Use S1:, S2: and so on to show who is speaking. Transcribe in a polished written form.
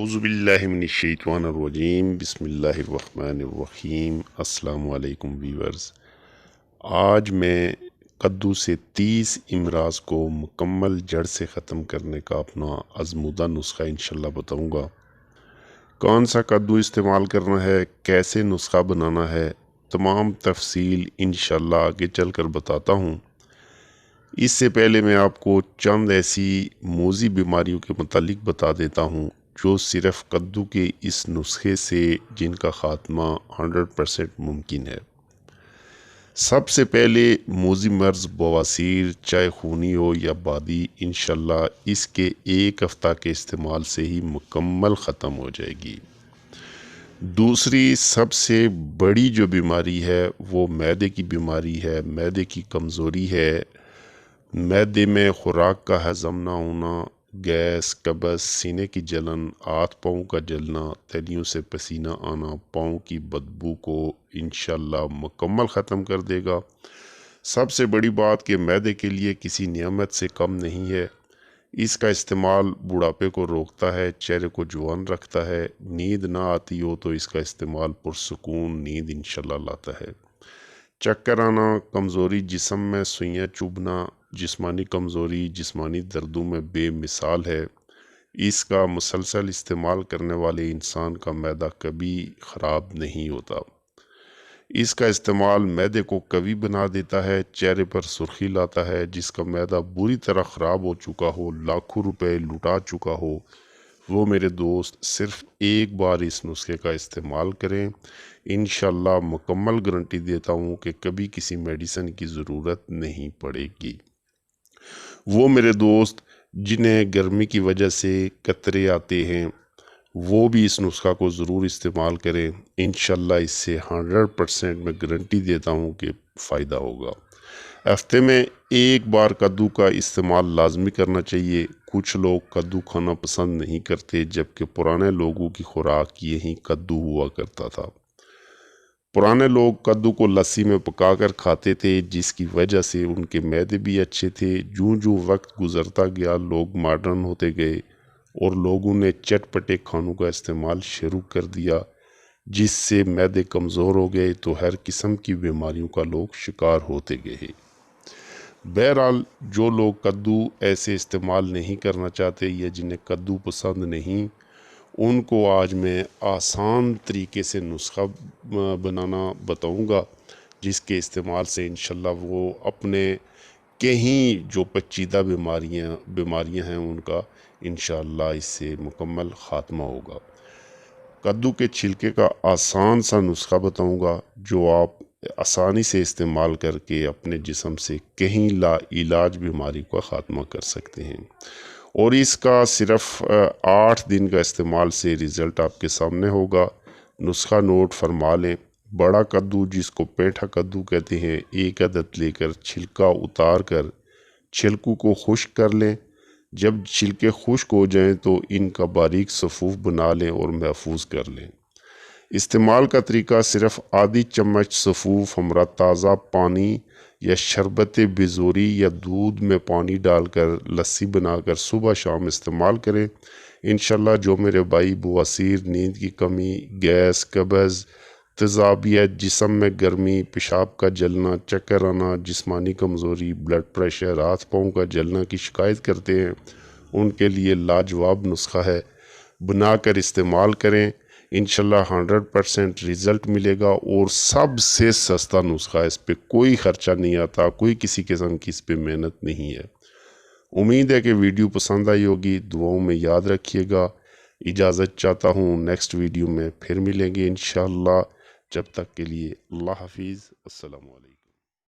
S1: اعوذ باللہ من الشیطان الرجیم بسم اللہ الرحمن الرحیم۔ السلام علیکم ویورز، آج میں کدو سے 30 امراض کو مکمل جڑ سے ختم کرنے کا اپنا آزمودہ نسخہ انشاءاللہ بتاؤں گا۔ کون سا کدو استعمال کرنا ہے، کیسے نسخہ بنانا ہے، تمام تفصیل انشاءاللہ آگے چل کر بتاتا ہوں۔ اس سے پہلے میں آپ کو چند ایسی موذی بیماریوں کے متعلق بتا دیتا ہوں جو صرف کدو کے اس نسخے سے جن کا خاتمہ 100% ممکن ہے۔ سب سے پہلے موذی مرض بواسیر، چاہے خونی ہو یا بادی، انشاءاللہ اس کے 1 ہفتہ کے استعمال سے ہی مکمل ختم ہو جائے گی۔ دوسری سب سے بڑی جو بیماری ہے وہ معدے کی بیماری ہے، معدے کی کمزوری ہے۔ معدے میں خوراک کا ہضم نہ ہونا، گیس، قبض، سینے کی جلن، ہاتھ پاؤں کا جلنا، تلیوں سے پسینہ آنا، پاؤں کی بدبو کو انشاءاللہ مکمل ختم کر دے گا۔ سب سے بڑی بات کہ معدے کے لیے کسی نعمت سے کم نہیں ہے۔ اس کا استعمال بڑھاپے کو روکتا ہے، چہرے کو جوان رکھتا ہے۔ نیند نہ آتی ہو تو اس کا استعمال پرسکون نیند انشاءاللہ لاتا ہے۔ چکر آنا، کمزوری جسم میں، سوئیاں چبھنا، جسمانی کمزوری، جسمانی دردوں میں بے مثال ہے۔ اس کا مسلسل استعمال کرنے والے انسان کا معدہ کبھی خراب نہیں ہوتا۔ اس کا استعمال معدے کو قوی بنا دیتا ہے، چہرے پر سرخی لاتا ہے۔ جس کا معدہ بری طرح خراب ہو چکا ہو، لاکھوں روپے لٹا چکا ہو، وہ میرے دوست صرف ایک بار اس نسخے کا استعمال کریں۔ انشاءاللہ مکمل گارنٹی دیتا ہوں کہ کبھی کسی میڈیسن کی ضرورت نہیں پڑے گی۔ وہ میرے دوست جنہیں گرمی کی وجہ سے قطرے آتے ہیں وہ بھی اس نسخہ کو ضرور استعمال کریں۔ انشاءاللہ اس سے 100% میں گارنٹی دیتا ہوں کہ فائدہ ہوگا۔ ہفتے میں 1 بار کدو کا استعمال لازمی کرنا چاہیے۔ کچھ لوگ کدو کھانا پسند نہیں کرتے، جبکہ پرانے لوگوں کی خوراک یہی کدو ہوا کرتا تھا۔ پرانے لوگ کدو کو لسی میں پکا کر کھاتے تھے، جس کی وجہ سے ان کے معدے بھی اچھے تھے۔ جوں جوں وقت گزرتا گیا لوگ ماڈرن ہوتے گئے اور لوگوں نے چٹ پٹے کھانوں کا استعمال شروع کر دیا، جس سے معدے کمزور ہو گئے تو ہر قسم کی بیماریوں کا لوگ شکار ہوتے گئے۔ بہرحال جو لوگ کدو ایسے استعمال نہیں کرنا چاہتے یا جنہیں کدو پسند نہیں، ان کو آج میں آسان طریقے سے نسخہ بنانا بتاؤں گا، جس کے استعمال سے انشاءاللہ وہ اپنے کہیں جو پیچیدہ بیماریاں ہیں ان کا انشاءاللہ اس سے مکمل خاتمہ ہوگا۔ کدو کے چھلکے کا آسان سا نسخہ بتاؤں گا جو آپ آسانی سے استعمال کر کے اپنے جسم سے کہیں لا علاج بیماری کا خاتمہ کر سکتے ہیں، اور اس کا صرف 8 دن کا استعمال سے رزلٹ آپ کے سامنے ہوگا۔ نسخہ نوٹ فرما لیں۔ بڑا کدو جس کو پیٹھا کدو کہتے ہیں، 1 عدد لے کر چھلکا اتار کر چھلکوں کو خشک کر لیں۔ جب چھلکے خشک ہو جائیں تو ان کا باریک صفوف بنا لیں اور محفوظ کر لیں۔ استعمال کا طریقہ صرف آدھی چمچ صفوف ہمراہ تازہ پانی یا شربت بزوری یا دودھ میں پانی ڈال کر لسی بنا کر صبح شام استعمال کریں۔ انشاءاللہ جو میرے بھائی بواسیر، نیند کی کمی، گیس، قبض، تیزابیت، جسم میں گرمی، پیشاب کا جلنا، چکر آنا، جسمانی کمزوری، بلڈ پریشر، ہاتھ پاؤں کا جلنا کی شکایت کرتے ہیں، ان کے لیے لاجواب نسخہ ہے۔ بنا کر استعمال کریں، انشاءاللہ 100% رزلٹ ملے گا، اور سب سے سستا نسخہ، اس پہ کوئی خرچہ نہیں آتا، کوئی کسی قسم کی اس پہ محنت نہیں ہے۔ امید ہے کہ ویڈیو پسند آئی ہوگی، دعاؤں میں یاد رکھیے گا۔ اجازت چاہتا ہوں، نیکسٹ ویڈیو میں پھر ملیں گے انشاءاللہ۔ جب تک کے لیے اللہ حافظ، السلام علیکم۔